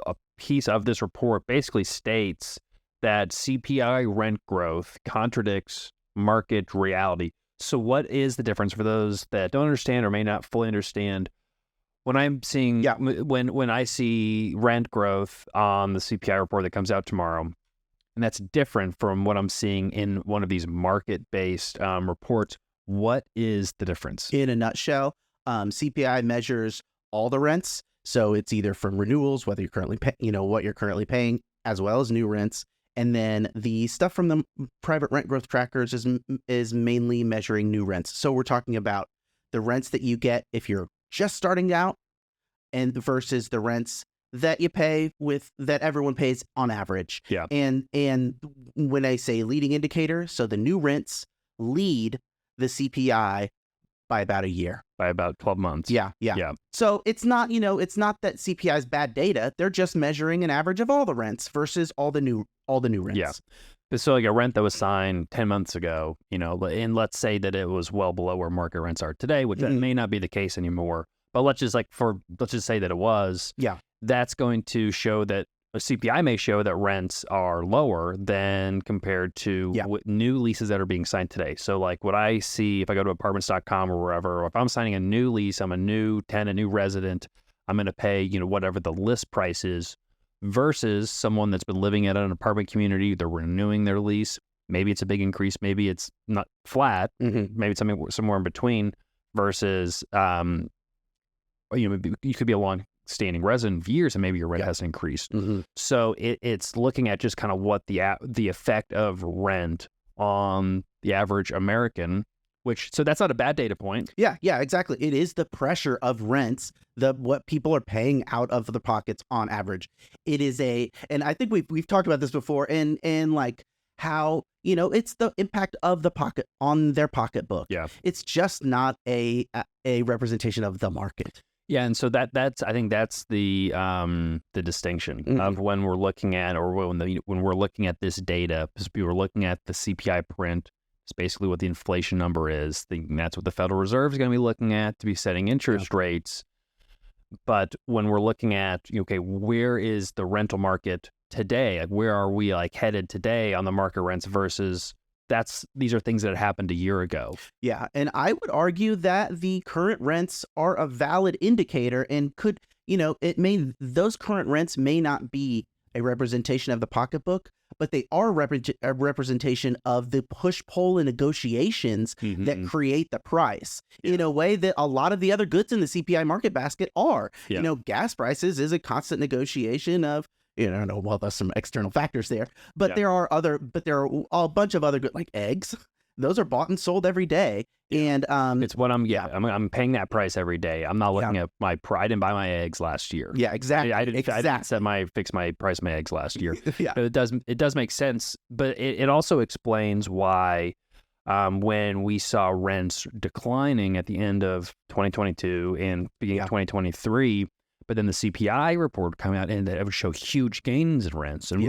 a piece of this report basically states that CPI rent growth contradicts market reality. So what is the difference for those that don't understand or may not fully understand? When I'm seeing, when I see rent growth on the CPI report that comes out tomorrow, and that's different from what I'm seeing in one of these market-based reports, what is the difference? In a nutshell, CPI measures all the rents. So it's either from renewals, whether you're currently what you're currently paying, as well as new rents. And then the stuff from the private rent growth trackers is mainly measuring new rents. So we're talking about the rents that you get if you're just starting out, and versus the rents that you pay that everyone pays on average. Yeah. And when I say leading indicator, so the new rents lead the CPI by about a year. By about 12 months. Yeah. So it's not, it's not that CPI is bad data. They're just measuring an average of all the rents versus all the new rents. Yeah. So like a rent that was signed 10 months ago, and let's say that it was well below where market rents are today, which that may not be the case anymore. But let's just say that it was. Yeah. That's going to show that a CPI may show that rents are lower than compared to new leases that are being signed today. So like what I see, if I go to apartments.com or wherever, or if I'm signing a new lease, I'm a new tenant, new resident, I'm going to pay, whatever the list price is, versus someone that's been living at an apartment community, they're renewing their lease. Maybe it's a big increase. Maybe it's not flat. Maybe it's somewhere in between versus, maybe you could be a long-standing resident of years and maybe your rent hasn't increased. So it's looking at just kind of what the effect of rent on the average American, so that's not a bad data point. Yeah, exactly. It is the pressure of rents, what people are paying out of the pockets on average. It is and I think we've talked about this before, and like how, it's the impact of the pocket on their pocketbook. Yeah. It's just not a representation of the market. Yeah, and so that's I think that's the distinction of when we're looking at, or when we're looking at this data, because we were looking at the CPI print. It's basically what the inflation number is. That's what the Federal Reserve is going to be looking at to be setting interest rates. But when we're looking at, where is the rental market today? Like, where are we headed today on the market rents versus these are things that happened a year ago. Yeah. And I would argue that the current rents are a valid indicator and could, those current rents may not be a representation of the pocketbook, but they are a representation of the push-pull and negotiations that create the price in a way that a lot of the other goods in the CPI market basket are. Yeah. Gas prices is a constant negotiation of, there's some external factors there, but there are a bunch of other good, like eggs. Those are bought and sold every day. And it's what I'm paying that price every day. I'm not looking at I didn't buy my eggs last year. Yeah, exactly. I didn't fix my price of my eggs last year. Yeah. But it does make sense. But it also explains why when we saw rents declining at the end of 2022 and beginning of 2023, but then the CPI report come out and it would show huge gains in rents. And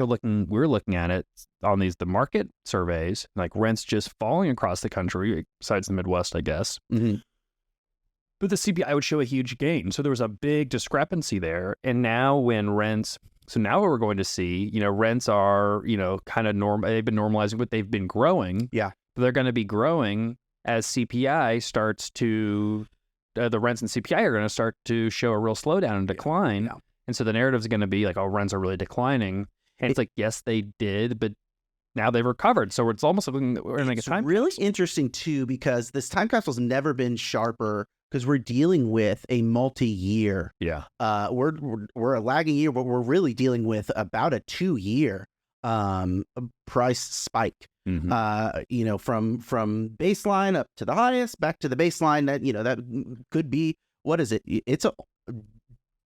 we're looking at it on the market surveys, like rents just falling across the country, besides the Midwest, I guess. But the CPI would show a huge gain. So there was a big discrepancy there. And now now what we're going to see, rents are, kind of they've been normalizing, but they've been growing. Yeah. But they're going to be growing as CPI starts to... the rents and CPI are going to start to show a real slowdown and decline. Yeah. And so the narrative is going to be like, oh, rents are really declining. And it's like, yes, they did, but now they've recovered. So it's almost like we're in a time. It's really interesting, too, because this time capsule's never been sharper because we're dealing with a multi-year. Yeah. We're a lagging year, but we're really dealing with about a 2-year price spike. From baseline up to the highest, back to the baseline. That could be, what is it? It's a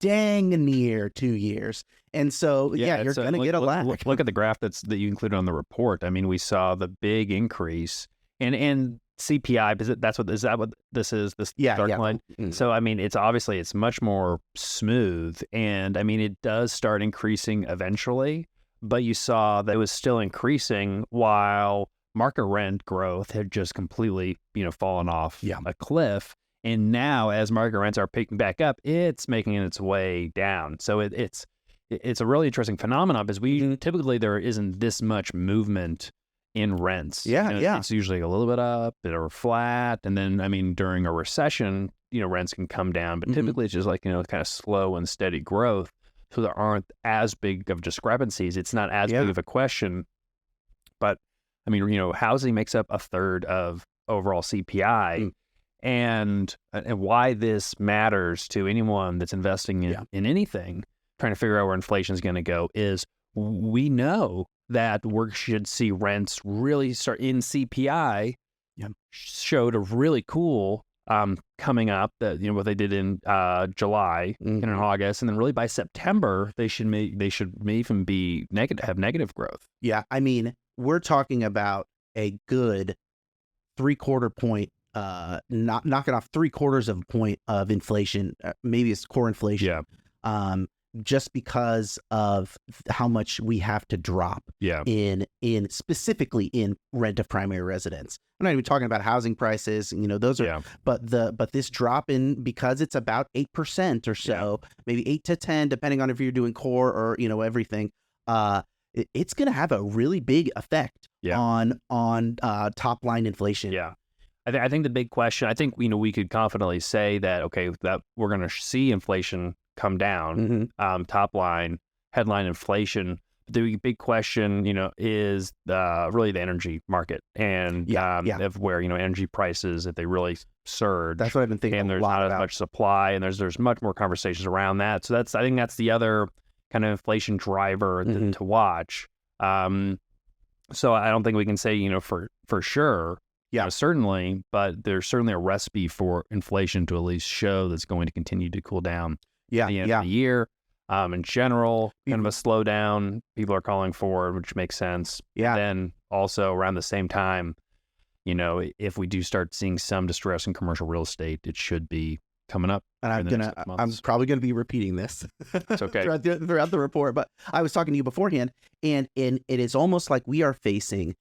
dang near 2 years. And so, you're going to get a lag. Look at the graph that you included on the report. I mean, we saw the big increase and CPI, because is that what this is? This dark line. So, I mean, it's much more smooth, and I mean, it does start increasing eventually. But you saw that it was still increasing while market rent growth had just completely, fallen off a cliff. And now, as market rents are picking back up, it's making its way down. So it's it's a really interesting phenomenon because typically there isn't this much movement in rents. Yeah. It's usually a little bit up, bit or flat, and then I mean during a recession, rents can come down, but typically it's just like kind of slow and steady growth, so there aren't as big of discrepancies. It's not as big of a question, but I mean housing makes up a third of overall CPI. And why this matters to anyone that's investing in anything, trying to figure out where inflation is going to go, is we know that we should see rents really start in CPI. Showed a really cool coming up that what they did in July and in August, and then really by September they should even be have negative growth. Yeah, I mean we're talking about a good 3/4 point. Not knocking off 3/4 of a point of inflation, maybe it's core inflation. Just because of how much we have to drop in specifically in rent of primary residence. I'm not even talking about housing prices, those are, but this drop in, because it's about 8% or so, maybe 8 to 10, depending on if you're doing core or, everything, it's going to have a really big effect on top line inflation. Yeah. I think the big question, I think, we could confidently say that, okay, that we're going to see inflation come down, top line, headline inflation. The big question, is really the energy market and of where, energy prices, if they really surge. That's what I've been thinking. And there's not as much supply, and there's much more conversations around that. So I think that's the other kind of inflation driver to watch. So I don't think we can say, for sure. Certainly, but there's certainly a recipe for inflation to at least show that's going to continue to cool down. At the end of the year, in general, kind of a slowdown people are calling for, which makes sense. Then also around the same time, if we do start seeing some distress in commercial real estate, it should be coming up. And I'm probably gonna be repeating this. It's okay. throughout the report, but I was talking to you beforehand, and it is almost like we are facing,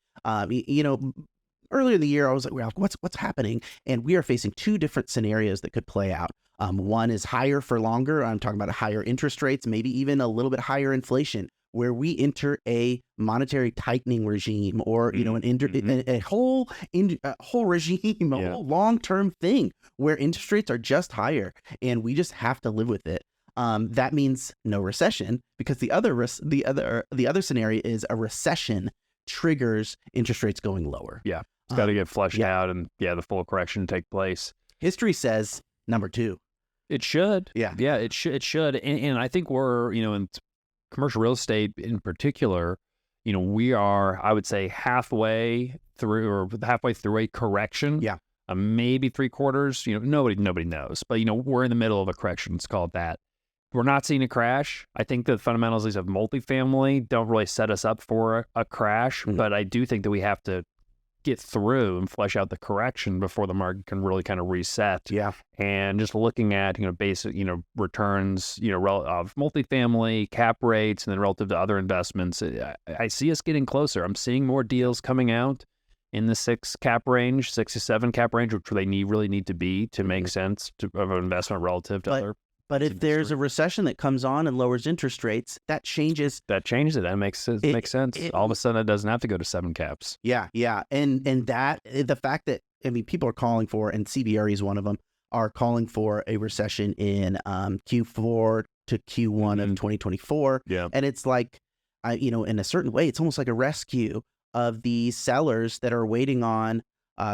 earlier in the year, I was like, well, what's happening? And we are facing two different scenarios that could play out. One is higher for longer. I'm talking about higher interest rates, maybe even a little bit higher inflation, where we enter a monetary tightening regime, or a whole regime, a whole long-term thing where interest rates are just higher, and we just have to live with it. That means no recession, because the other scenario is a recession triggers interest rates going lower. It's got to get flushed out, and the full correction take place. History says number two. It should. It should. And I think we're, in commercial real estate in particular, we are, I would say, halfway through a correction. Maybe 3/4. Nobody knows, but we're in the middle of a correction. Let's call it that. We're not seeing a crash. I think the fundamentals of multifamily don't really set us up for a crash, but I do think that we have to get through and flesh out the correction before the market can really kind of reset. And just looking at, basic, returns, of multifamily, cap rates, and then relative to other investments, I see us getting closer. I'm seeing more deals coming out in the 6 to 7 cap range, which they really need to be to make sense of an investment relative to other. But if there's a recession that comes on and lowers interest rates, that changes. That changes it. That makes sense. All of a sudden, it doesn't have to go to 7 caps. And that, the fact that, people are calling for, and CBRE is one of them, are calling for a recession in Q4 to Q1 of 2024. And it's like, in a certain way, it's almost like a rescue of the sellers that are waiting on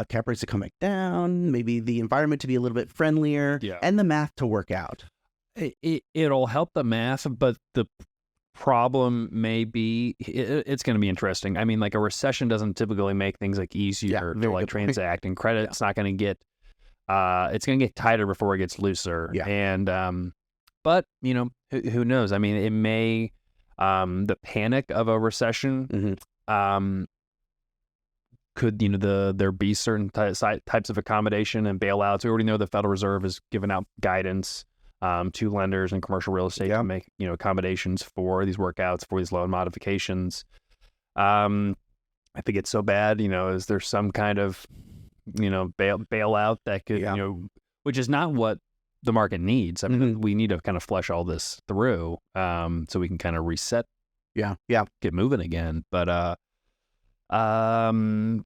cap rates to come back down, maybe the environment to be a little bit friendlier, and the math to work out. It'll help the math, but the problem may be, it's going to be interesting. I mean, like a recession doesn't typically make things like easier to transact, and credit's not going to get, it's going to get tighter before it gets looser. And, but who knows? I mean, it may, the panic of a recession, could, there be certain types of accommodation and bailouts? We already know the Federal Reserve has given out guidance to lenders and commercial real estate to make, accommodations for these workouts, for these loan modifications. I think it's so bad, is there some kind of, bailout that could, which is not what the market needs. I mean, we need to kind of flesh all this through so we can kind of reset, get moving again. But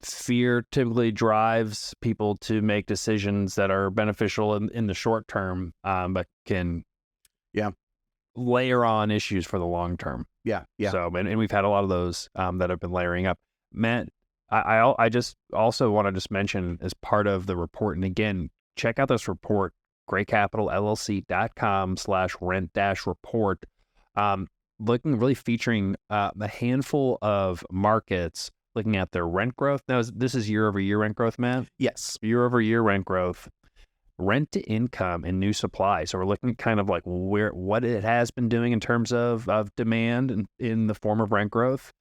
fear typically drives people to make decisions that are beneficial in the short term, but can layer on issues for the long term. So, and we've had a lot of those that have been layering up. Matt, I just also want to just mention as part of the report, and again, check out this report, graycapitalllc.com/rent-report, really featuring a handful of markets looking at their rent growth. Now, this is year-over-year rent growth, Matt? Yes. Year-over-year rent growth, rent to income, and new supply. So we're looking at kind of like what it has been doing in terms of demand in the form of rent growth.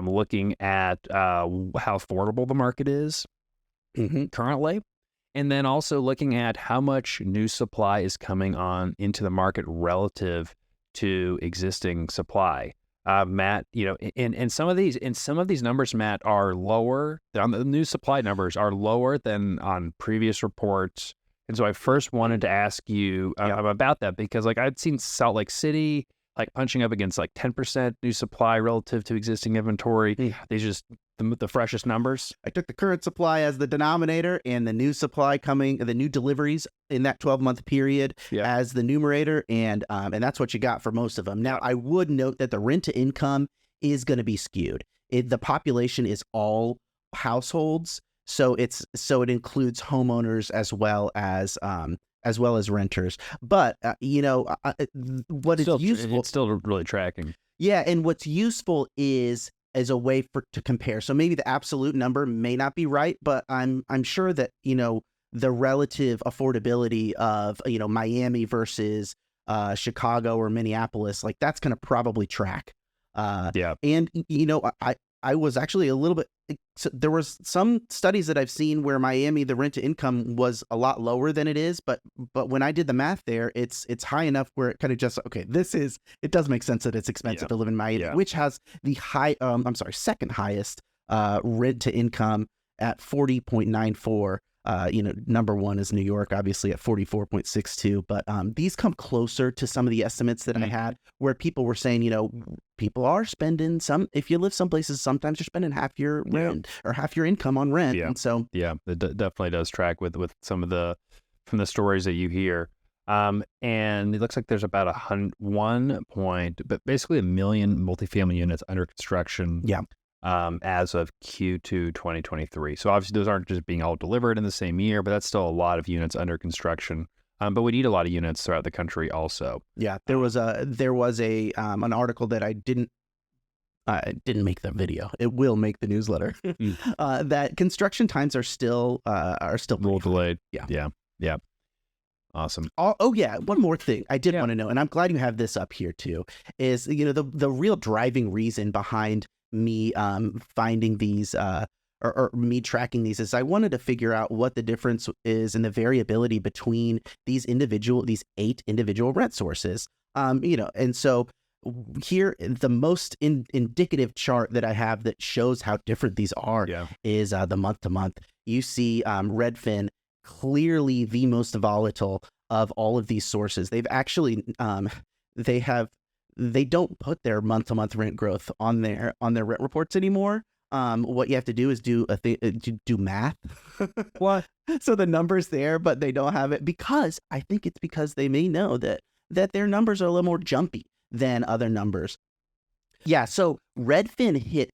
Looking at how affordable the market is currently, and then also looking at how much new supply is coming on into the market relative to existing supply. Matt, and some of these numbers, Matt, are lower. The new supply numbers are lower than on previous reports. And so I first wanted to ask you about that, because like I'd seen Salt Lake City like punching up against like 10% new supply relative to existing inventory. These are just the freshest numbers. I took the current supply as the denominator and the new supply the new deliveries in that 12-month period as the numerator, and that's what you got for most of them. Now, I would note that the rent to income is going to be skewed. The population is all households, so it includes homeowners as well as renters. But what is useful, it's still really tracking. Yeah, and what's useful is a way to compare. So maybe the absolute number may not be right, but I'm sure that the relative affordability of Miami versus Chicago or Minneapolis, like that's going to probably track. And I was actually a little bit. So there was some studies that I've seen where Miami, the rent to income was a lot lower than it is, but when I did the math there, it's high enough where it kind of just it does make sense that it's expensive to live in Miami, which has the second highest rent to income at 40.94. Number one is New York, obviously at 44.62. But these come closer to some of the estimates that I had, where people were saying, people are spending if you live some places, sometimes you're spending half your rent or half your income on rent. And so, it definitely does track with some of from the stories that you hear. And it looks like there's about basically 1 million multifamily units under construction. As of Q2 2023. So obviously those aren't just being all delivered in the same year, but that's still a lot of units under construction. But we need a lot of units throughout the country also. There was an article that I didn't make the video. It will make the newsletter. That construction times are still a little delayed. Yeah. Awesome. One more thing I did want to know, and I'm glad you have this up here too, is the real driving reason behind me finding these or me tracking these is I wanted to figure out what the difference is in the variability between these 8 individual rent sources. And so here the most indicative chart that I have that shows how different these are is the month to month. You see Redfin clearly the most volatile of all of these sources. They've actually they don't put their month-to-month rent growth on their rent reports anymore. What you have to do is do math. What? So the number's there, but they don't have it because they may know that their numbers are a little more jumpy than other numbers. Yeah, so Redfin hit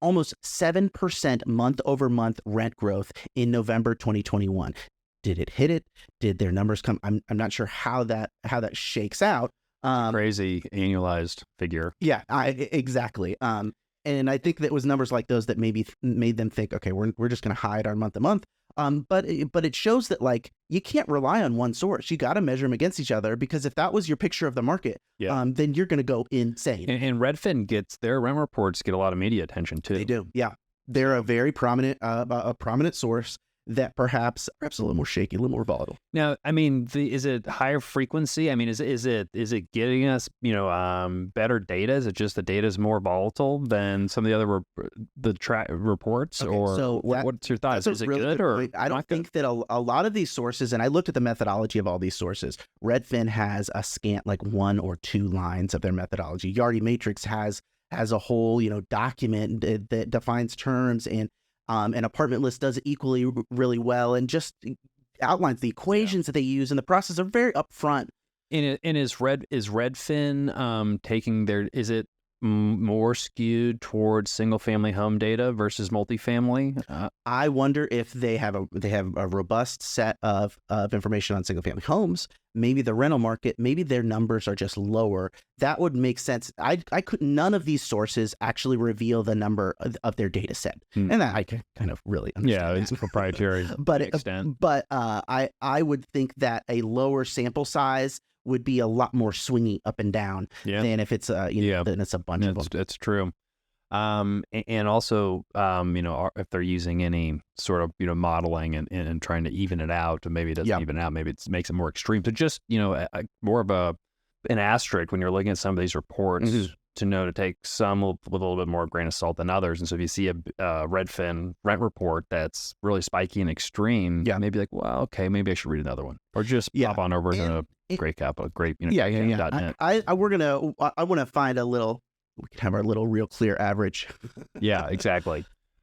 almost 7% month-over-month rent growth in November 2021. Did it hit it? Did their numbers come? I'm not sure how that shakes out. Crazy annualized figure. Yeah, exactly. And I think that was numbers like those that maybe made them think, okay, we're just going to hide our month to month. But it shows that like you can't rely on one source. You got to measure them against each other, because if that was your picture of the market, then you're going to go insane. And Redfin their rent reports get a lot of media attention too. They do. Yeah, they're a very prominent source. that perhaps a little more shaky, a little more volatile. Now, I mean, is it higher frequency? I mean, is it getting us, better data? Is it just the data is more volatile than some of the other reports, Okay, or so what's your thoughts? Is it really good or point. I don't not good? think that a lot of these sources, and I looked at the methodology of all these sources. Redfin has a scant like 1 or 2 lines of their methodology. Yardi Matrix has a whole document that defines terms, and an Apartment List does it equally really well, and just outlines the equations that they use, and the process are very upfront. And is Redfin taking is it more skewed towards single family home data versus multifamily? I wonder if they have a robust set of information on single family homes. Maybe the rental market, maybe their numbers are just lower. That would make sense. I could none of these sources actually reveal the number of their data set, and that I can kind of really understand. Yeah, it's proprietary but extent. But I would think that a lower sample size would be a lot more swingy up and down than if it's then it's a bunch of them. That's true. And also, if they're using any sort of, modeling and trying to even it out, or maybe it doesn't even out, maybe it makes it more extreme. So just, more of an asterisk when you're looking at some of these reports to know to take some with a little bit more grain of salt than others. And so if you see a Redfin rent report that's really spiky and extreme, maybe like, well, okay, maybe I should read another one, or just pop on over to Great Capital, .net. I want to find a little. We can have our little real clear average. Yeah, exactly.